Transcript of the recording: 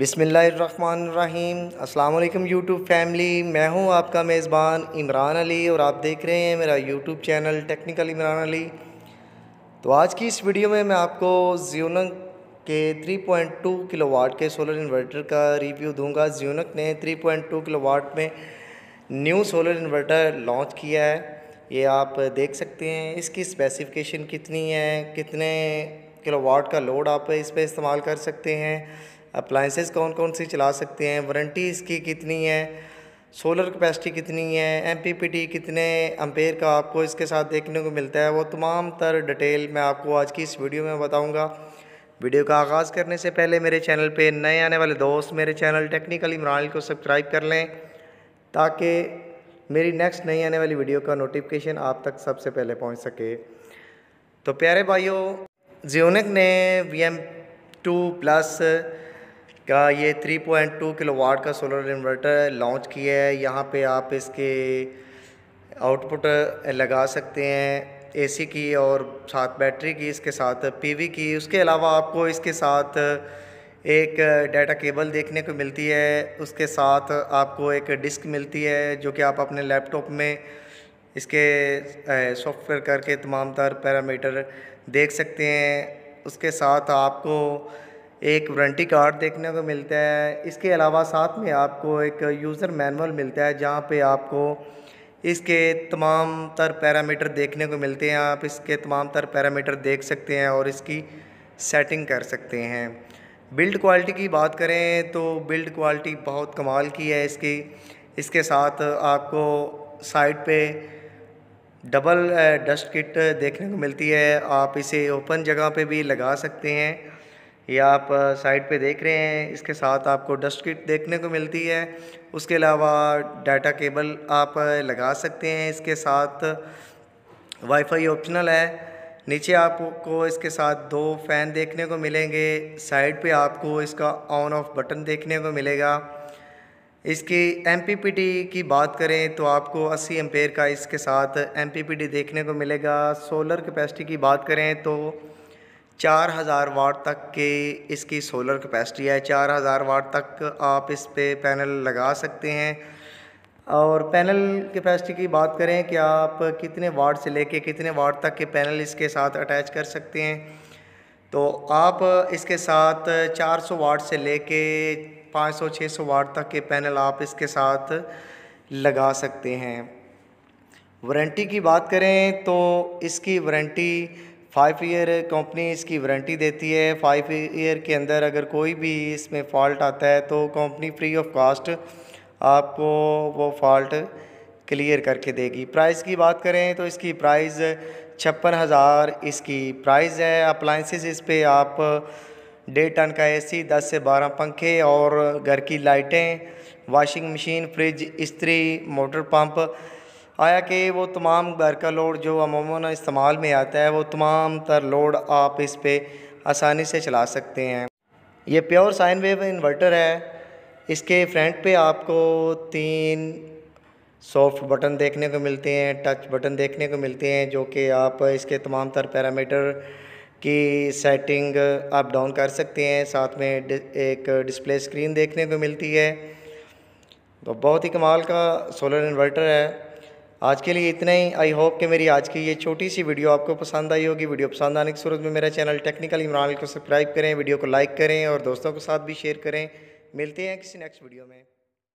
बिस्मिल्लाहिर्रहमानिर्रहीम। अस्सलाम वालेकुम यूट्यूब फैमिली, मैं हूं आपका मेज़बान इमरान अली और आप देख रहे हैं मेरा YouTube channel technical Imran Ali. तो आज की इस वीडियो में मैं आपको ज़्यूनक के 3.2 किलोवाट के सोलर इन्वर्टर का रिव्यू दूंगा। ज़्यूनक ने 3.2 किलोवाट में न्यू सोलर इन्वर्टर लॉन्च किया है, ये आप देख सकते हैं। इसकी स्पेसिफ़िकेशन कितनी है, कितने किलोवाट का लोड आप इस पर इस्तेमाल कर सकते हैं, अप्लाइंसेस कौन कौन सी चला सकते हैं, वारंटी इसकी कितनी है, सोलर कैपेसिटी कितनी है, एमपीपीटी कितने एम्पेयर का आपको इसके साथ देखने को मिलता है, वो तमाम तर डिटेल मैं आपको आज की इस वीडियो में बताऊंगा। वीडियो का आगाज़ करने से पहले मेरे चैनल पे नए आने वाले दोस्त मेरे चैनल टेक्निकल इमरान को सब्सक्राइब कर लें ताकि मेरी नेक्स्ट नई आने वाली वीडियो का नोटिफिकेशन आप तक सबसे पहले पहुँच सके। तो प्यारे भाइयों, ज़्यूनक ने VM2+ का ये 3.2 किलोवाट का सोलर इन्वर्टर लॉन्च किया है। यहाँ पे आप इसके आउटपुट लगा सकते हैं एसी की और साथ बैटरी की, इसके साथ पीवी की। उसके अलावा आपको इसके साथ एक डाटा केबल देखने को मिलती है, उसके साथ आपको एक डिस्क मिलती है जो कि आप अपने लैपटॉप में इसके सॉफ्टवेयर करके तमाम तर पैरामीटर देख सकते हैं। उसके साथ आपको एक वारंटी कार्ड देखने को मिलता है। इसके अलावा साथ में आपको एक यूज़र मैनुअल मिलता है जहाँ पे आपको इसके तमाम तर पैरामीटर देखने को मिलते हैं। आप इसके तमाम तर पैरामीटर देख सकते हैं और इसकी सेटिंग कर सकते हैं। बिल्ड क्वालिटी की बात करें तो बिल्ड क्वालिटी बहुत कमाल की है इसकी। इसके साथ आपको साइड पे डबल डस्ट किट देखने को मिलती है। आप इसे ओपन जगह पे भी लगा सकते हैं। ये आप साइड पे देख रहे हैं, इसके साथ आपको डस्ट किट देखने को मिलती है। उसके अलावा डाटा केबल आप लगा सकते हैं। इसके साथ वाईफाई ऑप्शनल है। नीचे आपको इसके साथ 2 फ़ैन देखने को मिलेंगे। साइड पे आपको इसका ऑन ऑफ बटन देखने को मिलेगा। इसकी एमपीपीटी की बात करें तो आपको 80 एम्पेयर का इसके साथ एमपीपीटी देखने को मिलेगा। सोलर कैपेसिटी की बात करें तो 4000 वाट तक की इसकी सोलर कैपेसिटी है। 4000 वाट तक आप इस पे पैनल लगा सकते हैं। और पैनल कैपेसिटी की बात करें कि आप कितने वाट से लेके कितने वाट तक के पैनल इसके साथ अटैच कर सकते हैं, तो आप इसके साथ 400 वाट से लेके 500-600 वाट तक के पैनल आप इसके साथ लगा सकते हैं। वारंटी की बात करें तो इसकी वारंटी 5 ईयर कंपनी इसकी वारंटी देती है। 5 ईयर के अंदर अगर कोई भी इसमें फ़ॉल्ट आता है तो कंपनी फ्री ऑफ कॉस्ट आपको वो फ़ॉल्ट क्लियर करके देगी। प्राइस की बात करें तो इसकी प्राइस 56,000 इसकी प्राइस है। अप्लाइंसेस इस पे आप 1.5 टन का एसी, 10 से 12 पंखे और घर की लाइटें, वॉशिंग मशीन, फ्रिज, इस्त्री, मोटर पंप आया कि वो तमाम घर का लोड जो अमूमन इस्तेमाल में आता है वो तमाम तर लोड आप इस पे आसानी से चला सकते हैं। ये प्योर साइन वेव इन्वर्टर है। इसके फ्रंट पे आपको 3 सॉफ्ट बटन देखने को मिलते हैं, टच बटन देखने को मिलते हैं जो कि आप इसके तमाम तर पैरामीटर की सेटिंग अप डाउन कर सकते हैं। साथ में एक डिस्प्ले स्क्रीन देखने को मिलती है। तो बहुत ही कमाल का सोलर इन्वर्टर है। आज के लिए इतना ही। आई होप कि मेरी आज की ये छोटी सी वीडियो आपको पसंद आई होगी। वीडियो पसंद आने की सूरत में मेरा चैनल टेक्निकल इमरान को सब्सक्राइब करें, वीडियो को लाइक करें और दोस्तों के साथ भी शेयर करें। मिलते हैं किसी नेक्स्ट वीडियो में।